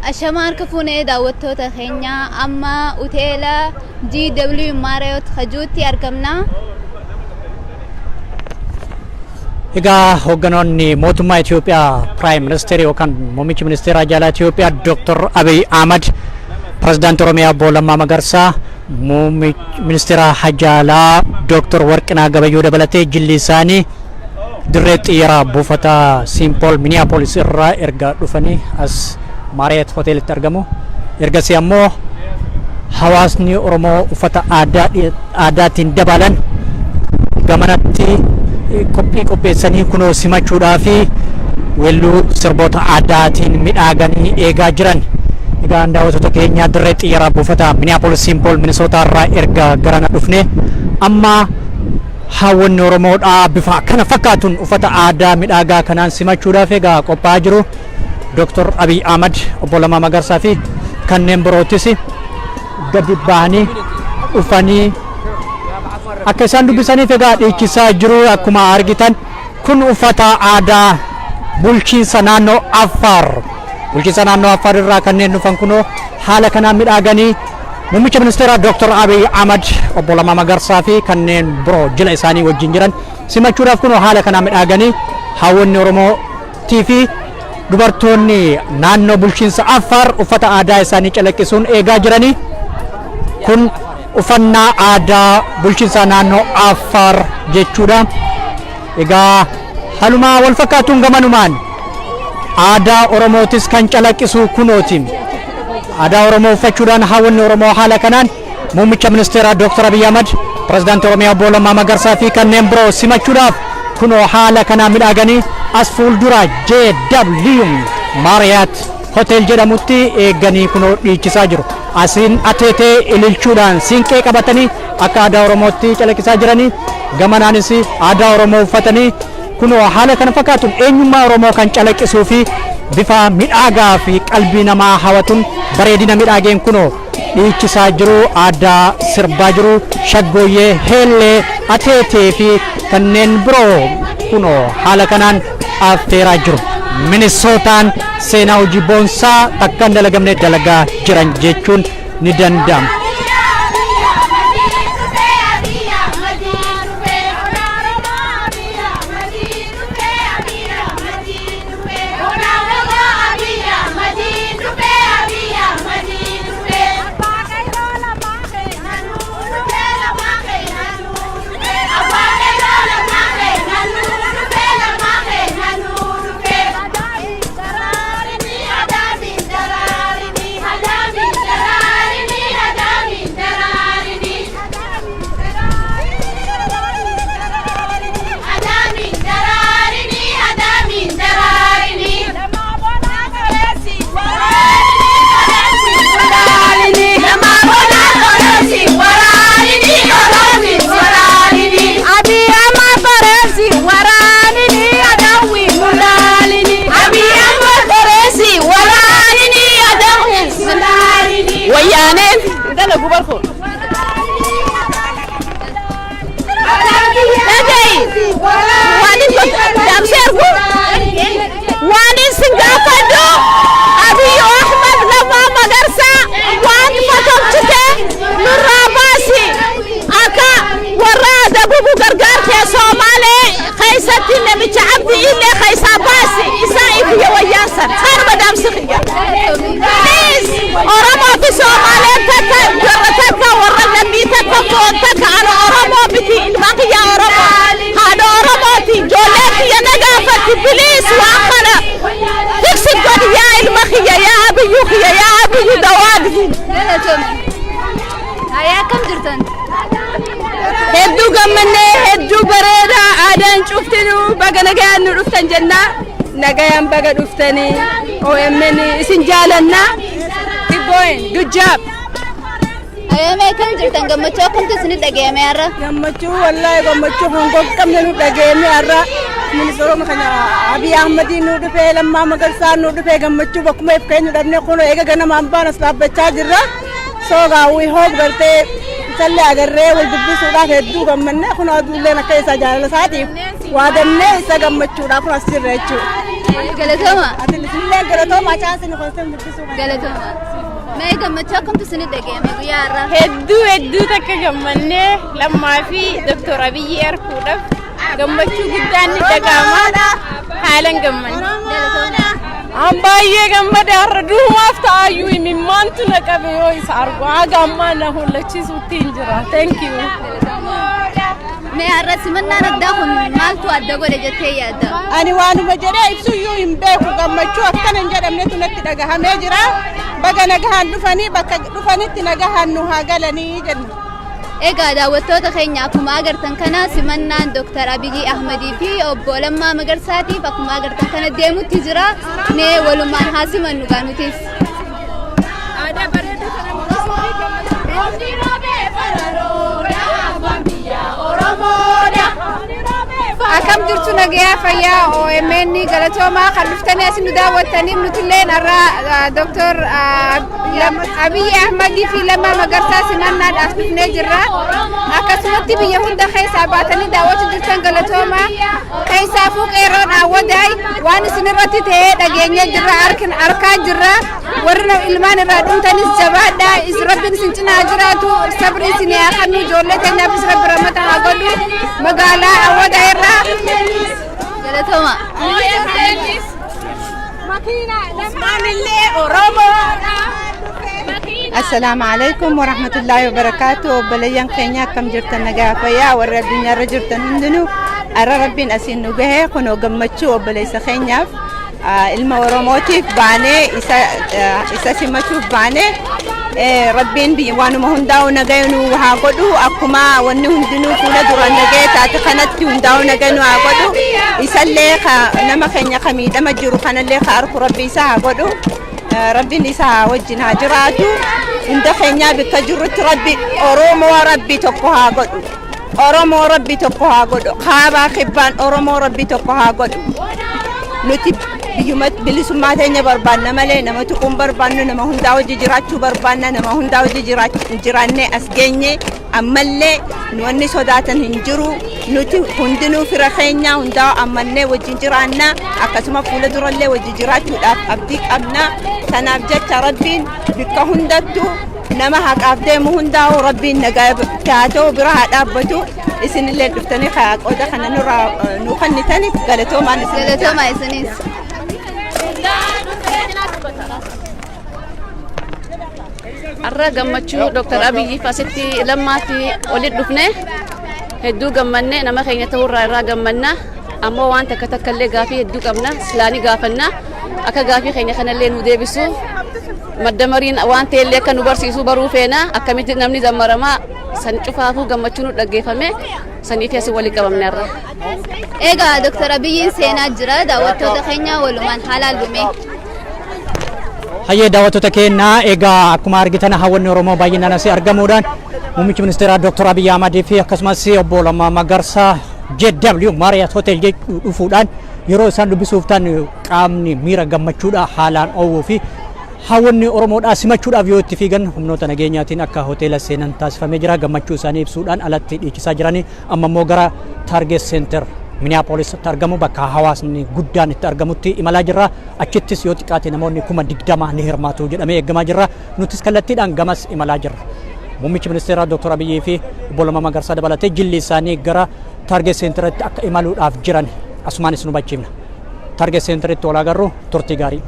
Ashamaan kafuunee daawwattoota keenya amma hoteela GW Marriott Hajuutti argamna. Egaa hogganoonni mootummaa Itoophiyaa Prime Minister yookaan muummichi ministeera jala Itoophiyaa Dr. Abiy Ahmed, President Oromiyaa Obbo Lammaa Magarsaa, muummichi ministeera Hajalaa Dr. Warqinaa Gabayyoo dabalatee jilli isaanii dirree xiyyaara buufata Simple Minneapolis irraa erga dhufanii as Marriott Hoteelitti argamu. Ergasii ammoo hawaasni Oromoo uffata aadaatiin dabalan gamanatti qopheessanii kunoo simachuudhaa fi weelluu sirboota aadaatiin midhaaganii eegaa jiran. Egaa daawwattoota keenya dirree xiyyaara buufata Minneapolis Simple Minnesota irraa erga garana dhufne amma hawaasni Oromoodhaa bifa kana fakkaatuun uffata aadaa midhaagaa kanaan simachuudhaaf egaa qophaa'aa jiru. Dr. Abiy Ahmed, Obbo Lammaa Magarsaa fi kanneen birootis gadi bahanii dhufanii akka isaan dubbisaniif egaa dhiichisaa jiru. Akkuma argitan kun uffata aadaa bulchiinsa naannoo Affaar. Bulchiinsa naannoo Affaar irraa kanneen dhufan kunoo haala kanaan midhaaganii muummicha ministeera Dr. Abiy Ahmed, Obbo Lammaa Magarsaa fi kanneen biroo jila isaanii wajjin jiran simachuudhaaf kunoo haala kanaan midhaaganii hawaasni Oromootii fi dubartoonni naannoo bulchiinsa Affaar uffata aadaa isaanii calaqqisuun eegaa jiranii. Kun uffannaa aadaa bulchiinsa naannoo Affaar jechuudha. Egaa halumaa wal fakkaatuun gamanumaan aadaa Oromootis kan calaqqisu kunooti. Aadaa Oromoo uffachuudhaan hawaasni Oromoo haala kanaan muummicha ministeera Dr. Abiy Ahmed, President Oromiyaa Obbo Lammaa Magarsaa fi kanneen biroo simachuudhaaf kunoo haala kanaan midhaaganii as fuuldura JW Marriott Hotel jedhamutti eeganii kunoo dhiichisaa jiru. Asiin ateetee ililchuudhaan siinqee qabatanii akka aadaa Oromootti calaqqisaa jiranii gamanaanis aadaa Oromoo uffatanii kunoo haala kana fakkaatuun eenyummaa Oromoo kan calaqqisuu fi bifa midhaagaa fi qalbii namaa hawwatuun bareedina midhaageen kunoo dhiichisaa jiru. Aadaa sirbaa jiru. Shaggooyyee, heellee, ateetee fi kanneen biroo kunoo haala kanaan affeeraa jiru. Minnesotaan seenaa hojii boonsaa takka hin dalagamne dalagaa jiran jechuun ni danda'ama. Hedduu gammannee hedduu bareeda aadaan cuftinu baga nagayaan nu dhuftan jenna. Nagayaan baga dhuftanii OMN isin jaalanna. Good job. Ayame kan jirtan gammachuu akkamtu isin dhagayame har'a? Gammachuu wallahi gammachuu hongoo qabne nu dhagayame har'a. Ministeera kana Abiy Ahmed nu dhufee Lammaa Magarsaa nu dhufee gammachuu bakkuma ifkeenyu dhabne kun eega ganama ambaan as dhaabbachaa jirra. So we hope gartee salle agarree wal dubbisuudhaaf hedduu gammanne kun aduulleen akka isa jaalala isaatiif waadannee isa gammachuudhaaf kun as jirra jechuudha. Galatoma. Atilisnillee galatooma chaansi nu koosee dubbisuu. Galatoma. Mee gammachuu akkamtu isin dhaga'ame guyyaa irraa? Hedduu takka gammannee lammaa fi Dr. Abiyyi arguudhaaf gammachuu guddaan ni dhaga'ama. Haalan gammanne. Galatoma. An baay'ee gammada har'a duumaaf ta'ayyuu imimmaantu na qabe yoo isa argu haga ammaa na hollachiisuutti hin jira. Thank you. Mee har'a simannaan addaa kun maaltu adda godhe jettee yaadda? Ani waanuma jedhee ibsuyyuu hin beeku gammachuu akkana hin jedhamnetu natti dhagahamee jira. Baga nagahaan dhufanii bakka dhufanitti nagahaan nu haa galanii jenna. Egaa daawwattoota keenya akkuma agartan kana simannaan Dr. Abiyyi Ahmedii fi obbo Lammaa Magarsaatiif akkuma agartan kana deemutti jira. Nee walumaan haa simannu gaa nutis. Akkam jirtu nagayaa fayyaa OMN galatoomaa kan dhuftanii as nu daawwattaniif nutilleen har'a Dr. Abiyyi Ahmedii fi Lammaa Magarsaa simannaadhaaf dhufnee jirra. Akkasumatti biyya hunda keessaa baatanii daawwachuu jirtan galatoomaa. Keessaafuu qeerroon awwadaay waan isin irratti ta'ee dhageenyee jirra arkaa jirra. Warri ilmaan irraa dhumtanis jabaadhaa rabbiin isin cinaa jiraatu sabri isin haa kennu ijoollee keenyaafis rabbi rahmata haa godhu magaalaa awwadaa irraa. Galatoma. السلام عليكم ورحمة الله وبركاته. بليان كينيا كم جرتن نجاح فيا والربنا رجرتن هندنو أرى ربنا أسينو جه كنو جمتشو بليس كينيا المورموتيف بانه إسا سمتشو بانه ربين بيوانو مهنداو نجاينو هاقدو أكما ونو هندنو كولا دوران نجاي تاتخانات هنداو نجاينو هاقدو إسا اللي نما كينيا خميدة مجرو خان اللي خارق ربي إسا هاقدو ربي نساء وجنها جراتو عند خينيا بكجرت ربي أرومو ربي تقوها قدو أرومو ربي تقوها قدو خابا خبان أرومو ربي تقوها قدو نتي بيومت بلسماتين بربانا مالي نما تقوم بربانا نما هنداو جراتو بربانا نما هنداو جراني أسجيني أمالي نواني صداتن هنجرو نتي هندنو في رخينيا هنداو أمالي وجنجرانا أكسما فولا درالي وجنجراتو أبديك أبنا تنابجت ربين بك هندتو نما هاك أبديمو هنداو ربين نقاب تاتو براها أبتو إسن اللي دفتني خاك أودا خنا نرى نخني تاني قالتو ما نسني Galatoma isinis. Har'a gammachuu Dr. Abiyyi Faasitti lammaatti walitti dhufne hedduu gammanne nama keenya ta'urraa irraa gammanna ammoo waan takka illee gaafii hedduu qabna silaanii gaafanna akka gaafii keenya kanallee nu deebisu maddamariin waan ta'ellee akka nu barsiisu baruu feena akkamitti namni zammaramaa san cufaafuu gammachuu nu dhaggeeffame saniif as walitti qabamne har'a. Egaa Dr. Abiyyiin seenaa jira daawwattoota keenya walumaan haalaan lume. Hayyee daawwattoota keenya egaa akkuma argitan hawwanni Oromoo baay'inaan asii argamuudhaan muummichi ministeeraa Dr. Abiyyi Ahmedii fi akkasumas obbo Lammaa Magarsaa JW Marriott Hotel dhufuudhaan yeroo isaan dubbisuuf ta'an qaamni miira gammachuudha haalaan oowwuu fi hawwanni Oromoodhaa simachuudhaaf yoo itti fiigan humnoota nageenyaatiin akka hoteela seenan taasifamee jira gammachuu isaanii ibsuudhaan alatti dhiichisaa jiranii amma immoo gara Target Center Minneapolis argamu bakka hawaasni guddaan itti argamutti imalaa jirra achittis yoo xiqqaate namoonni 20,000 ni hirmaatu jedhamee eeggamaa jirra nutis kallattiidhaan gamas imalaa jirra muummichi ministeeraa Dr. Abiyyi fi obbo Lammaa Magarsaa dabalatee jilli isaanii gara Target Centeritti akka imaluudhaaf jiran asumaanis nu bachiifna Target Centeritti wal agarru turtii gaarii